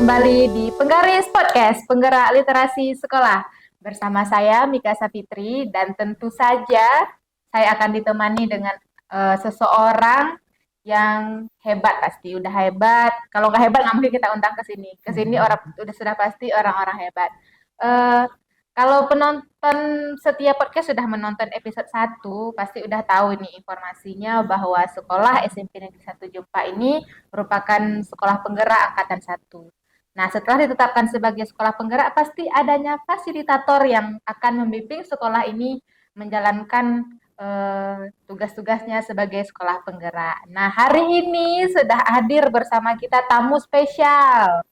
kembali di Penggaris Podcast, Penggerak Literasi Sekolah. Bersama saya Mika Sapitri dan tentu saja saya akan ditemani dengan seseorang yang hebat, pasti udah hebat. Kalau nggak hebat nggak mungkin kita undang ke sini. Ke sini orang sudah pasti orang-orang hebat. Eh, Kalau penonton setiap podcast sudah menonton episode 1, pasti udah tahu ini informasinya bahwa sekolah SMP Negeri 1 Jumpa ini merupakan sekolah penggerak angkatan 1. Nah, setelah ditetapkan sebagai sekolah penggerak, pasti adanya fasilitator yang akan membimbing sekolah ini menjalankan tugas-tugasnya sebagai sekolah penggerak. Nah, hari ini sudah hadir bersama kita tamu spesial.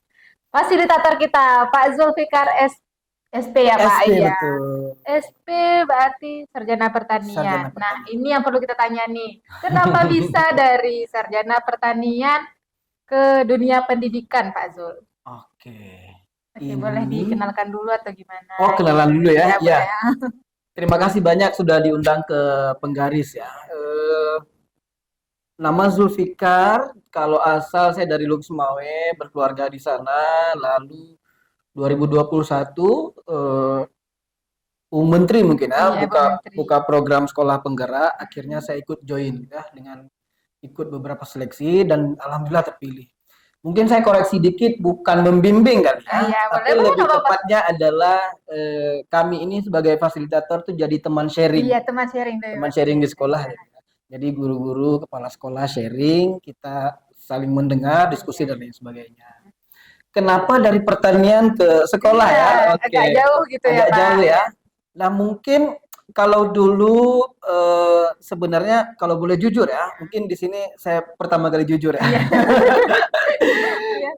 Fasilitator kita, Pak Zulfikar SP ya Pak, SP iya. betul. SP berarti Sarjana Pertanian. Sarjana Nah, Pertanian. ini yang perlu kita tanya nih. Kenapa bisa dari Sarjana Pertanian ke dunia pendidikan, Pak Zul? Oke. Oke, boleh dikenalkan dulu atau gimana? Oh, kenalan dulu ya. Ya, Ya. Terima kasih banyak sudah diundang ke Penggaris ya. Nama Zulfikar, kalau asal saya dari Luk Semawe, berkeluarga di sana, lalu 2021 Menteri mungkin ya, Iya, Pak buka program sekolah penggerak, akhirnya saya ikut join ya dengan ikut beberapa seleksi dan alhamdulillah terpilih. Mungkin saya koreksi dikit, bukan membimbing kali ya, Iya, tapi boleh, lebih apa-apa. tepatnya adalah kami ini sebagai fasilitator tuh jadi teman sharing. Iya, teman sharing dari Teman sharing di sekolah ya. Jadi guru-guru, kepala sekolah sharing, kita saling mendengar, diskusi dan lain sebagainya. Kenapa dari pertanian ke sekolah Iya, ya? Oke. agak jauh gitu ya, Agak Pak. jauh ya. Nah, mungkin kalau dulu sebenarnya kalau boleh jujur ya, mungkin di sini saya pertama kali jujur ya. Iya.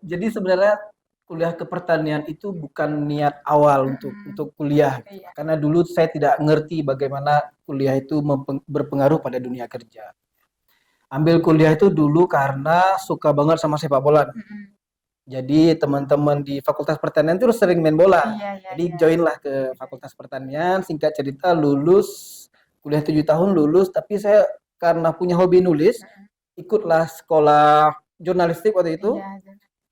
Jadi sebenarnya kuliah ke pertanian itu bukan niat awal untuk kuliah. Iya. Karena dulu saya tidak ngerti bagaimana kuliah itu berpengaruh pada dunia kerja. Ambil kuliah itu dulu karena suka banget sama sepak bola. Jadi teman-teman di Fakultas Pertanian itu sering main bola. Jadi join lah ke Fakultas Pertanian, singkat cerita lulus, kuliah 7 tahun lulus, tapi saya karena punya hobi nulis, ikutlah sekolah jurnalistik waktu itu.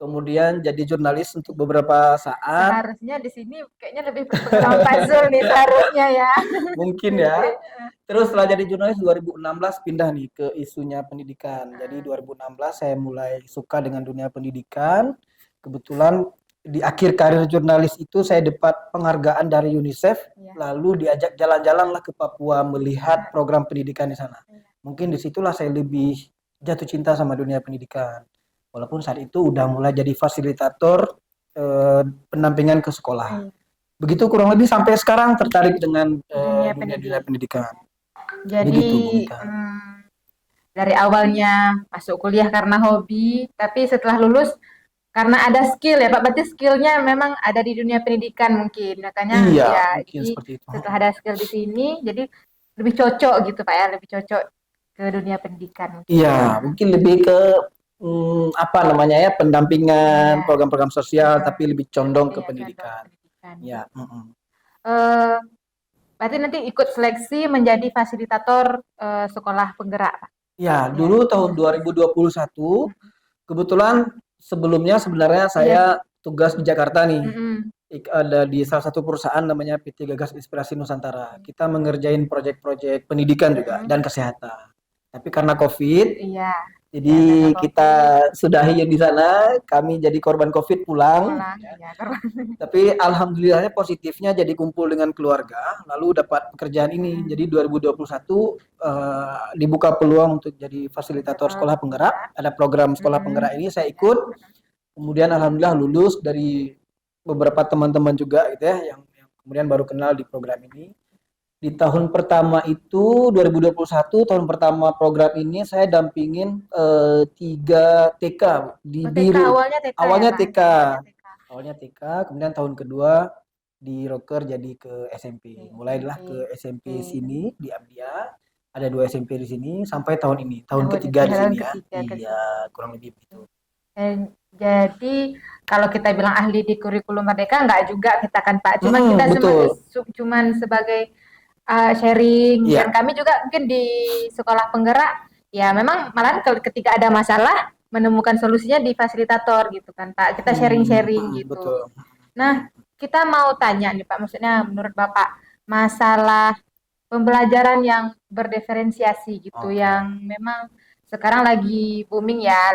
Kemudian jadi jurnalis untuk beberapa saat. Seharusnya di sini kayaknya lebih berpengalaman Pak Zul nih seharusnya ya. Mungkin ya. Terus setelah jadi jurnalis 2016 pindah nih ke isunya pendidikan. Jadi 2016 saya mulai suka dengan dunia pendidikan. Kebetulan di akhir karir jurnalis itu saya dapat penghargaan dari UNICEF. Lalu diajak jalan-jalan lah ke Papua melihat program pendidikan di sana. Mungkin disitulah saya lebih jatuh cinta sama dunia pendidikan. Walaupun saat itu udah mulai jadi fasilitator pendampingan ke sekolah. Begitu kurang lebih sampai sekarang tertarik dengan dunia pendidikan. Jadi dari awalnya masuk kuliah karena hobi, tapi setelah lulus karena ada skill ya Pak, berarti skillnya memang ada di dunia pendidikan mungkin, makanya ya jadi setelah ada skill di sini, jadi lebih cocok gitu Pak ya, lebih cocok ke dunia pendidikan. Iya, mungkin lebih ke apa namanya ya, pendampingan program-program sosial, tapi lebih condong ke pendidikan. Ya. Berarti nanti ikut seleksi menjadi fasilitator sekolah penggerak Pak? Ya, dulu tahun 2021, kebetulan sebelumnya sebenarnya saya tugas di Jakarta nih. Ada di salah satu perusahaan namanya PT Gagas Inspirasi Nusantara. Kita mengerjain proyek-proyek pendidikan juga dan kesehatan. Tapi karena COVID, jadi kita sudahi di sana. Kami jadi korban COVID pulang. Tapi alhamdulillahnya positifnya jadi kumpul dengan keluarga, lalu dapat pekerjaan ini. Jadi 2021 dibuka peluang untuk jadi fasilitator sekolah penggerak. Ada program sekolah penggerak ini saya ikut. Kemudian alhamdulillah lulus dari beberapa teman-teman juga gitu ya yang kemudian baru kenal di program ini. Di tahun pertama itu 2021 tahun pertama program ini saya dampingin 3 TK di biru. Awalnya TK. Awalnya TK, kemudian tahun kedua di rocker jadi ke SMP. Mulailah ke SMP sini di Abdia. Ada 2 SMP di sini sampai tahun ini, tahun ketiga di sini ya. Iya, kurang lebih begitu. Jadi kalau kita bilang ahli di kurikulum Merdeka enggak juga kita kan Pak, cuma kita cuman sebagai sharing dan kami juga mungkin di sekolah penggerak ya memang malah ketika ada masalah menemukan solusinya di fasilitator gitu kan Pak. Kita sharing-sharing gitu. Betul. Nah, kita mau tanya nih Pak, maksudnya menurut Bapak masalah pembelajaran yang berdiferensiasi gitu, Oke. yang memang sekarang lagi booming ya,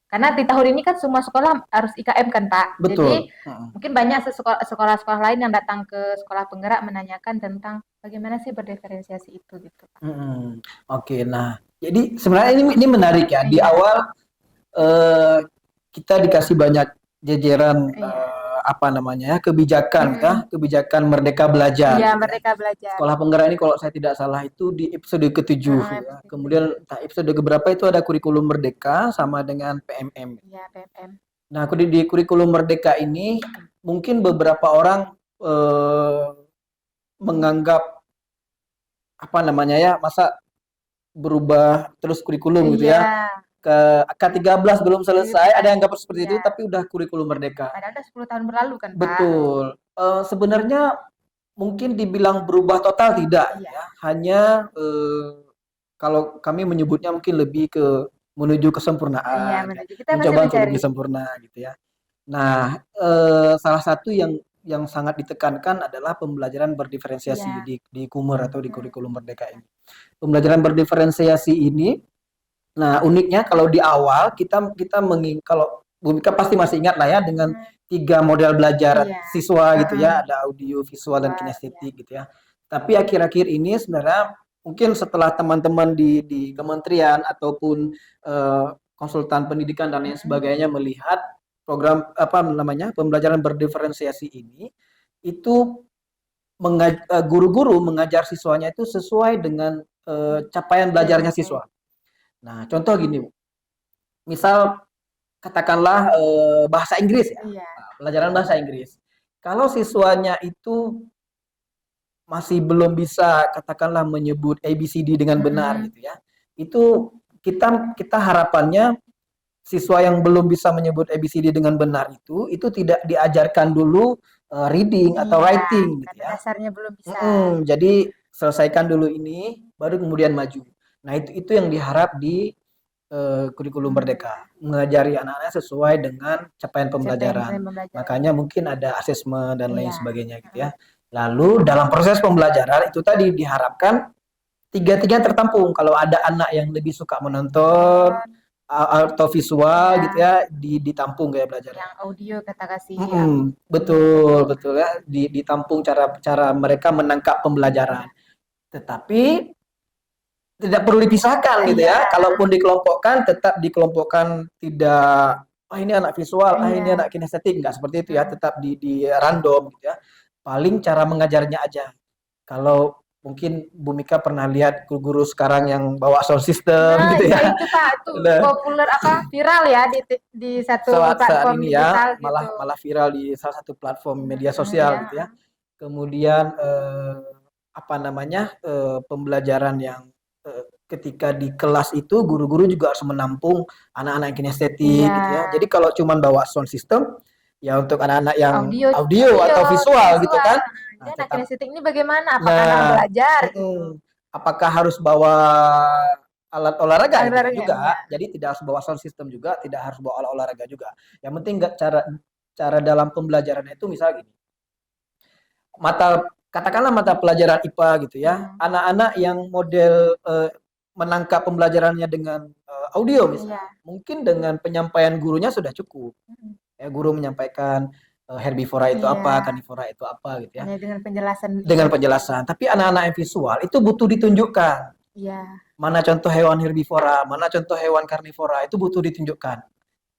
karena di tahun ini kan semua sekolah harus IKM kan Pak. Betul. Jadi mungkin banyak sekolah-sekolah lain yang datang ke sekolah penggerak menanyakan tentang bagaimana sih berdiferensiasi itu gitu Pak. Oke, nah, jadi sebenarnya ini menarik ya. Di Iya, awal kita dikasih banyak jajaran iya. apa namanya kebijakan kebijakan Merdeka Belajar. Iya, Gitu ya. Merdeka Belajar. Sekolah Penggerak ini kalau saya tidak salah itu di episode ke-7 ya. Kemudian episode keberapa itu ada kurikulum Merdeka sama dengan PMM. Iya, PMM. Nah, di kurikulum Merdeka ini mungkin beberapa orang menganggap apa namanya ya, masa berubah terus kurikulum gitu ya. Iya. K13 belum selesai, ada yang anggap seperti itu, Iya. tapi udah kurikulum Merdeka. Padahal udah 10 tahun berlalu kan, Pak? Betul. Sebenarnya mungkin dibilang berubah total tidak, Iya. ya. Hanya kalau kami menyebutnya mungkin lebih ke menuju kesempurnaan, Iya, ya. kita masih Mencoba untuk mencari. lebih sempurna gitu ya. Nah, salah satu yang sangat ditekankan adalah pembelajaran berdiferensiasi di KUMER atau di kurikulum Merdeka ini. Pembelajaran berdiferensiasi ini, nah uniknya kalau di awal kita kalau Bumika pasti masih ingat lah ya dengan 3 model belajar siswa gitu ya, ada audio, visual, dan kinestetik gitu ya. Tapi akhir-akhir ini sebenarnya mungkin setelah teman-teman di kementerian ataupun konsultan pendidikan dan lain sebagainya melihat program apa namanya pembelajaran berdiferensiasi ini, itu guru-guru mengajar siswanya itu sesuai dengan capaian belajarnya siswa. Nah, contoh gini, Bu. Misal katakanlah bahasa Inggris ya, pelajaran bahasa Inggris. Kalau siswanya itu masih belum bisa katakanlah menyebut ABCD dengan benar gitu ya, itu kita harapannya siswa yang belum bisa menyebut ABCD dengan benar itu tidak diajarkan dulu reading atau writing gitu ya. Dasarnya belum bisa. Jadi selesaikan dulu ini, baru kemudian maju. Nah itu yang diharap di kurikulum Merdeka, mengajari anak-anak sesuai dengan capaian pembelajaran. Makanya mungkin ada asesmen dan lain sebagainya gitu ya. Lalu dalam proses pembelajaran itu tadi diharapkan tiga-tiga tertampung. Kalau ada anak yang lebih suka menonton atau visual gitu ya, ditampung gaya belajar. Yang audio kata kasih. Betul ya, ditampung cara mereka menangkap pembelajaran. Tetapi tidak perlu dipisahkan gitu ya. Kalaupun dikelompokkan, tetap dikelompokkan tidak ini anak visual, ini anak kinestetik, enggak seperti itu ya, tetap di random gitu ya. Paling cara mengajarnya aja. Kalau mungkin Bumika pernah lihat guru sekarang yang bawa sound system gitu ya. Itu Pak, itu populer viral ya di satu platform ini digital ya, malah viral di salah satu platform media sosial gitu ya. Kemudian apa namanya? Pembelajaran yang ketika di kelas itu guru-guru juga harus menampung anak-anak yang kinestetik gitu ya. Jadi kalau cuma bawa sound system ya untuk anak-anak yang audio atau visual gitu kan. Nah, anak kinestetik ini bagaimana? Apakah belajar? Apakah harus bawa alat olahraga? Tidak juga. Jadi tidak harus bawa sound system juga, tidak harus bawa alat olahraga juga. Yang penting cara dalam pembelajarannya itu misalnya gini. Katakanlah mata pelajaran IPA gitu ya. Anak-anak yang model menangkap pembelajarannya dengan audio misalnya. Mungkin dengan penyampaian gurunya sudah cukup. Ya, guru menyampaikan herbivora itu apa, karnivora itu apa gitu ya. Dengan penjelasan. Tapi anak-anak yang visual itu butuh ditunjukkan. Mana contoh hewan herbivora, mana contoh hewan karnivora, itu butuh ditunjukkan.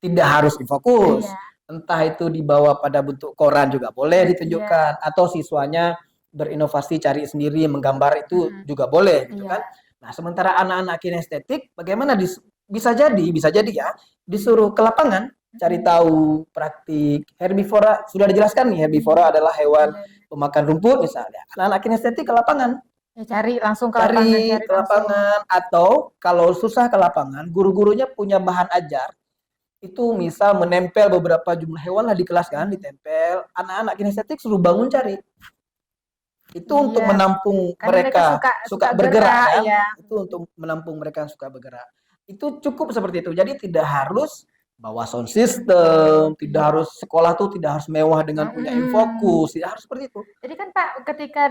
Tidak harus difokus. Entah itu dibawa pada bentuk koran juga boleh ditunjukkan. Atau siswanya berinovasi cari sendiri menggambar itu juga boleh gitu kan. Nah, sementara anak-anak kinestetik bagaimana bisa jadi ya disuruh ke lapangan cari tahu praktik herbivora, sudah dijelaskan nih herbivora adalah hewan pemakan rumput misalnya. Anak-anak kinestetik ke lapangan. Cari langsung ke lapangan atau kalau susah ke lapangan, guru-gurunya punya bahan ajar. Itu misal menempel beberapa jumlah hewan lah di kelas kan, ditempel. Anak-anak kinestetik suruh bangun cari. Itu untuk menampung mereka suka bergerak ya. Itu untuk menampung mereka yang suka bergerak. Itu cukup seperti itu. Jadi tidak harus bawa sound system, tidak harus sekolah tuh tidak harus mewah dengan punya infokus, tidak harus seperti itu. Jadi kan Pak, ketika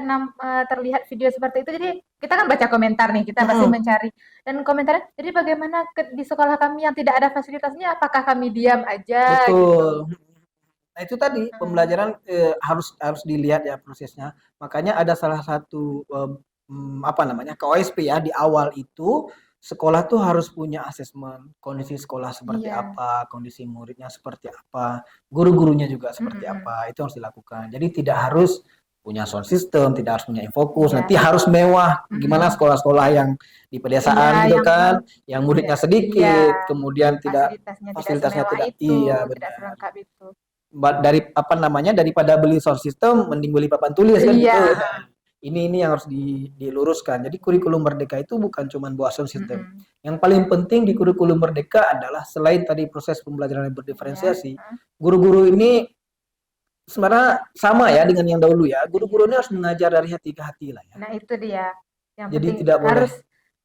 terlihat video seperti itu, jadi kita kan baca komentar nih, kita pasti mencari. Dan komentarnya, jadi bagaimana di sekolah kami yang tidak ada fasilitasnya, apakah kami diam aja gitu? Betul. Nah itu tadi pembelajaran harus dilihat ya prosesnya. Makanya ada salah satu apa namanya KOSP ya di awal itu sekolah tuh harus punya asesmen kondisi sekolah seperti Iya. apa, kondisi muridnya seperti apa, guru-gurunya juga seperti apa. Itu harus dilakukan. Jadi tidak harus punya sound system, tidak harus punya infokus. Iya. Nanti harus mewah. Gimana sekolah-sekolah yang di pedesaan Iya, gitu yang kan, yang muridnya iya, sedikit, kemudian tidak fasilitasnya tidak iya semelengkap itu, tidak benar. selengkap itu. Dari apa namanya daripada beli sound system mending beli papan tulis kan Iya. gitu. Ini yang harus diluruskan. Jadi kurikulum merdeka itu bukan cuma buat sound system. Yang paling penting di kurikulum merdeka adalah selain tadi proses pembelajaran yang berdiferensiasi, guru-guru ini sebenarnya sama ya dengan yang dahulu ya. Guru-guru ini harus mengajar dari hati ke hati lah ya. Nah, itu dia. Yang Jadi penting tidak boleh harus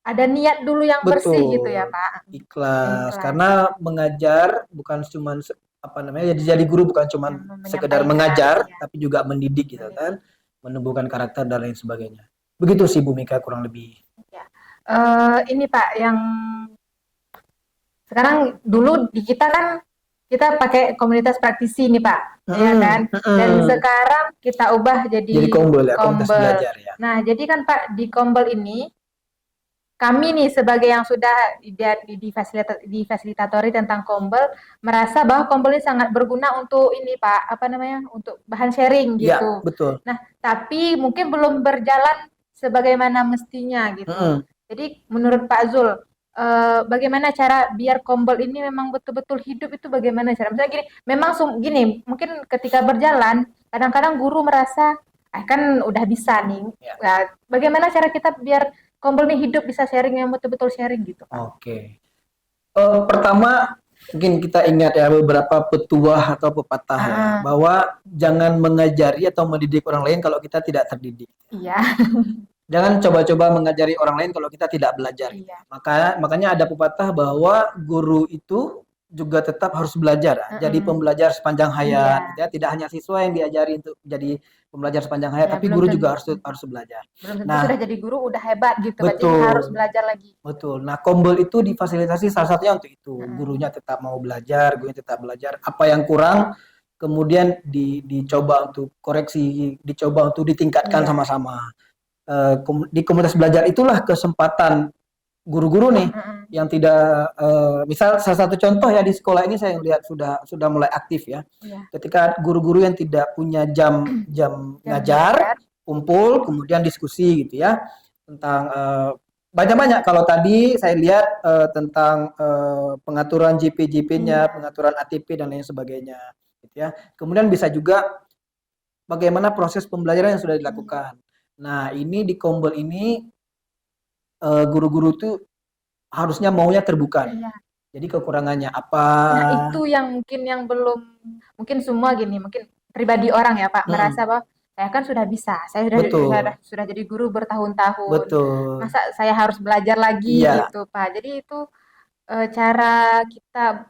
ada niat dulu yang bersih gitu ya, Pak. Ikhlas. Karena mengajar bukan cuma apa namanya jadi guru bukan cuma sekedar mengajar tapi juga mendidik gitu kan, menumbuhkan karakter dan lain sebagainya. Begitu sih Bu Mika kurang lebih. Ya. Ini Pak yang sekarang dulu di kita kan kita pakai komunitas praktisi nih Pak, ya kan? Dan sekarang kita ubah jadi Kombel ya, komunitas belajar ya. Nah, jadi kan Pak di Kombel ini kami nih sebagai yang sudah difasilitatori tentang Kombel merasa bahwa Kombel ini sangat berguna untuk ini Pak, apa namanya? Untuk bahan sharing gitu. Ya, betul. Nah, tapi mungkin belum berjalan sebagaimana mestinya gitu. Jadi menurut Pak Zul, bagaimana cara biar Kombel ini memang betul-betul hidup itu bagaimana cara? Misalnya gini, memang gini, mungkin ketika berjalan kadang-kadang guru merasa kan udah bisa nih. Nah, bagaimana cara kita biar Kombel nih hidup bisa sharing yang betul-betul sharing gitu. Oke. Pertama mungkin kita ingat ya beberapa petuah atau pepatah ya bahwa jangan mengajari atau mendidik orang lain kalau kita tidak terdidik. Iya. Jangan coba-coba mengajari orang lain kalau kita tidak belajar. Iya. Makanya ada pepatah bahwa guru itu juga tetap harus belajar, jadi pembelajar sepanjang hayat. Ya. Tidak hanya siswa yang diajari untuk jadi pembelajar sepanjang hayat, tapi guru juga harus belajar. Belum tentu sudah jadi guru udah hebat gitu, betul, jadi harus belajar lagi. Betul. Nah, Kombel itu difasilitasi salah satunya untuk itu. Gurunya tetap mau belajar, gurunya tetap belajar. Apa yang kurang, kemudian dicoba untuk koreksi, dicoba untuk ditingkatkan sama-sama. Di komunitas belajar itulah kesempatan guru-guru nih yang tidak misal salah satu contoh ya di sekolah ini saya lihat sudah mulai aktif ya. Ketika guru-guru yang tidak punya jam ngajar kumpul kemudian diskusi gitu ya tentang banyak-banyak. Kalau tadi saya lihat tentang pengaturan JP-JP-nya, pengaturan ATP dan lain sebagainya gitu ya. Kemudian bisa juga bagaimana proses pembelajaran yang sudah dilakukan. Nah, ini di Kombel ini guru-guru itu harusnya maunya terbuka. Iya. Jadi kekurangannya apa? Nah, itu yang belum mungkin semua gini, mungkin pribadi orang ya, Pak, merasa bahwa saya kan sudah bisa. Saya sudah jadi guru bertahun-tahun. Betul. Masa saya harus belajar lagi gitu, Pak. Jadi itu cara kita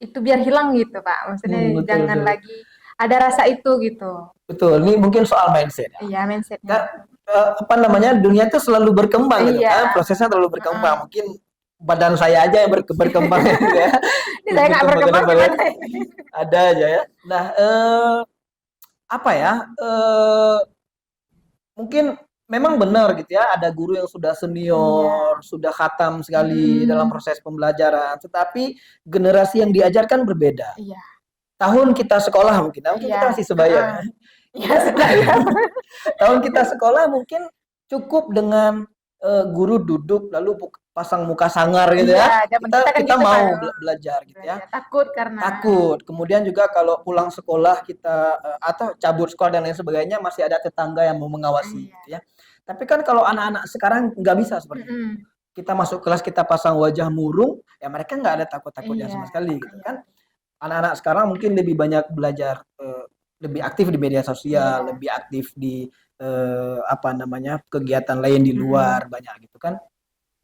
itu biar hilang gitu, Pak. Maksudnya jangan lagi ada rasa itu gitu. Betul, ini mungkin soal mindset. Iya, mindsetnya. Apa namanya dunia itu selalu berkembang gitu kan, prosesnya selalu berkembang. Mungkin badan saya aja yang berkembang gitu ya. Ini saya nggak berkembang gimana? Ada aja ya. Nah, apa ya? Mungkin memang benar gitu ya, ada guru yang sudah senior, sudah khatam sekali dalam proses pembelajaran, tetapi generasi yang diajarkan berbeda. Iya. Tahun kita sekolah mungkin kita masih sebaya. Tahun kita sekolah mungkin cukup dengan guru duduk lalu pasang muka sangar gitu ya. Kita mau belajar gitu ya. Takut. Kemudian juga kalau pulang sekolah kita atau cabut sekolah dan lain sebagainya masih ada tetangga yang mau mengawasi gitu ya. Tapi kan kalau anak-anak sekarang nggak bisa seperti itu. Kita masuk kelas kita pasang wajah murung, ya mereka nggak ada takut-takutnya sama sekali gitu kan. Anak-anak sekarang mungkin lebih banyak belajar, lebih aktif di media sosial, lebih aktif di kegiatan lain di luar banyak gitu kan.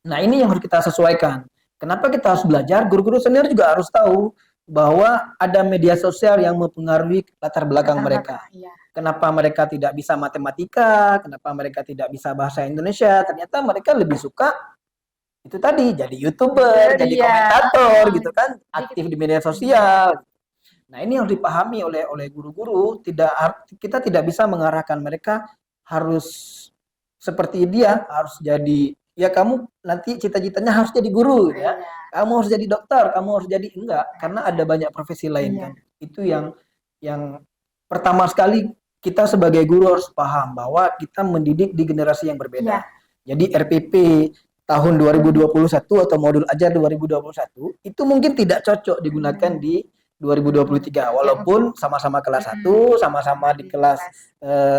Nah ini yang harus kita sesuaikan. Kenapa kita harus belajar? Guru-guru senior juga harus tahu bahwa ada media sosial yang mempengaruhi latar belakang mereka. Iya. Kenapa mereka tidak bisa matematika, kenapa mereka tidak bisa bahasa Indonesia, ternyata mereka lebih suka itu tadi, jadi YouTuber, jadi komentator gitu kan, aktif di media sosial. Nah, ini harus dipahami oleh guru-guru, kita tidak bisa mengarahkan mereka harus seperti dia, harus jadi ya kamu nanti cita-citanya harus jadi guru ya. Kamu harus jadi dokter, kamu harus jadi enggak, karena ada banyak profesi lain kan. Itu yang pertama sekali kita sebagai guru harus paham bahwa kita mendidik di generasi yang berbeda. Jadi RPP tahun 2021 atau modul ajar 2021 itu mungkin tidak cocok digunakan di 2023 walaupun sama-sama kelas 1, sama-sama di kelas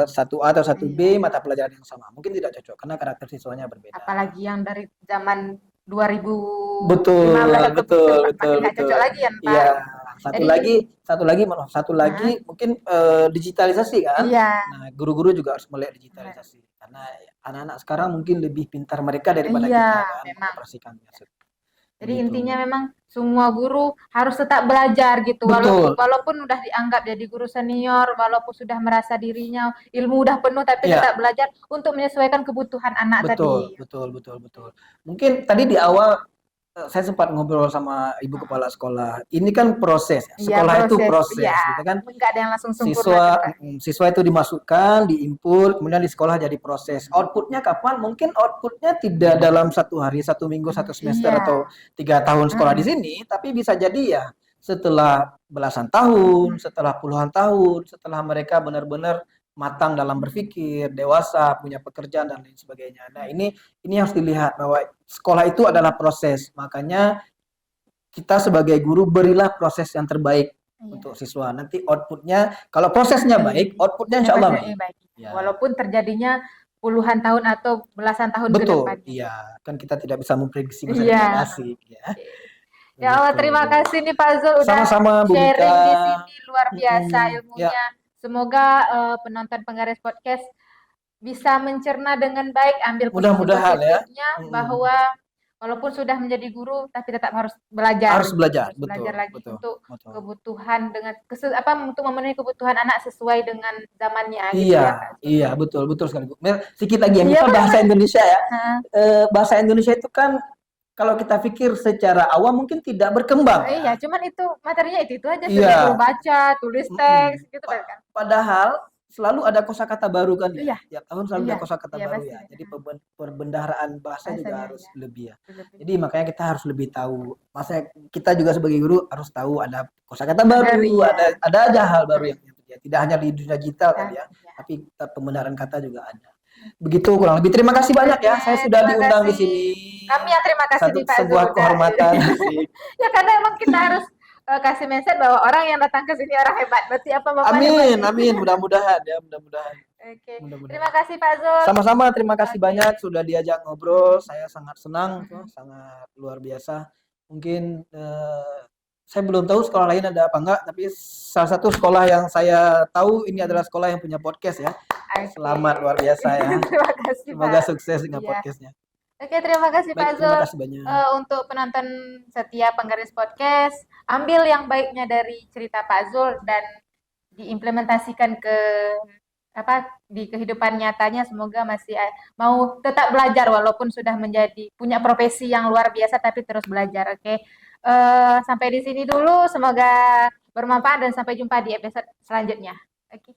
1A atau 1B mata pelajaran yang sama. Mungkin tidak cocok karena karakter siswanya berbeda. Apalagi yang dari zaman 2015 betul nggak cocok lagi ya, Pak. Iya. Satu lagi mungkin digitalisasi kan. Nah, guru-guru juga harus melek digitalisasi karena anak-anak sekarang mungkin lebih pintar mereka daripada kita kan mengoperasikannya. Jadi intinya memang semua guru harus tetap belajar gitu, walaupun udah dianggap jadi guru senior, walaupun sudah merasa dirinya ilmu udah penuh, tapi tetap belajar untuk menyesuaikan kebutuhan anak tadi. Betul. Mungkin tadi di awal saya sempat ngobrol sama ibu kepala sekolah. Ini kan proses, sekolah itu proses, gitu kan? Nggak ada yang langsung sempurna. Siswa itu dimasukkan, diinput, kemudian di sekolah jadi proses. Outputnya kapan? Mungkin outputnya tidak dalam 1 hari, 1 minggu, 1 semester atau 3 tahun sekolah di sini, tapi bisa jadi ya setelah belasan tahun, setelah puluhan tahun, setelah mereka benar-benar matang dalam berpikir, dewasa, punya pekerjaan dan lain sebagainya. Nah, ini harus dilihat bahwa sekolah itu adalah proses. Makanya kita sebagai guru berilah proses yang terbaik untuk siswa. Nanti outputnya, kalau prosesnya baik, outputnya insya Allah baik. Walaupun terjadinya puluhan tahun atau belasan tahun ke depan. Iya, kan kita tidak bisa memprediksi masa depan asik ya. Ya Allah, terima kasih nih Pak Zul udah sharing di sini, luar biasa ilmunya. Semoga penonton Penggaris Podcast bisa mencerna dengan baik, ambil positifnya bahwa walaupun sudah menjadi guru, tapi tetap harus belajar. Belajar lagi untuk kebutuhan untuk memenuhi kebutuhan anak sesuai dengan zamannya. Iya, betul sekali. Sedikit lagi yang bahasa Indonesia ya. Bahasa Indonesia itu kan kalau kita pikir secara awam mungkin tidak berkembang. Iya, cuman itu materinya itu aja, sudah baca, tulis teks gitu kan. Padahal selalu ada kosakata baru kan ya. Tiap tahun selalu ada kosakata baru ya. Jadi perbendaharaan bahasa juga harus lebih ya. Jadi makanya kita harus lebih tahu. Masa kita juga sebagai guru harus tahu ada kosakata baru, ada aja hal baru yang terjadi. Tidak hanya di dunia digital kan ya, tapi pembenaran kata juga ada. Begitu kurang lebih. Terima kasih banyak ya. Saya sudah diundang di sini. Kami yang terima kasih Pak Zul. Sebuah kehormatan. Ya karena emang kita harus kasih mindset bahwa orang yang datang ke sini orang hebat. Berarti apa Bapak? Amin. Mudah-mudahan ya, mudah-mudahan. Oke. Terima kasih Pak Zul. Sama-sama, terima kasih banyak sudah diajak ngobrol. Saya sangat senang, sangat luar biasa. Mungkin saya belum tahu sekolah lain ada apa enggak, tapi salah satu sekolah yang saya tahu ini adalah sekolah yang punya podcast ya. Selamat, luar biasa ya. Terima kasih, semoga sukses dengan podcastnya. Oke, terima kasih Pak Zul. Terima kasih banyak. Untuk penonton setia Penggaris Podcast, ambil yang baiknya dari cerita Pak Zul dan diimplementasikan di kehidupan nyatanya. Semoga masih mau tetap belajar walaupun sudah punya profesi yang luar biasa, tapi terus belajar. Oke. Sampai di sini dulu, semoga bermanfaat dan sampai jumpa di episode selanjutnya. Oke.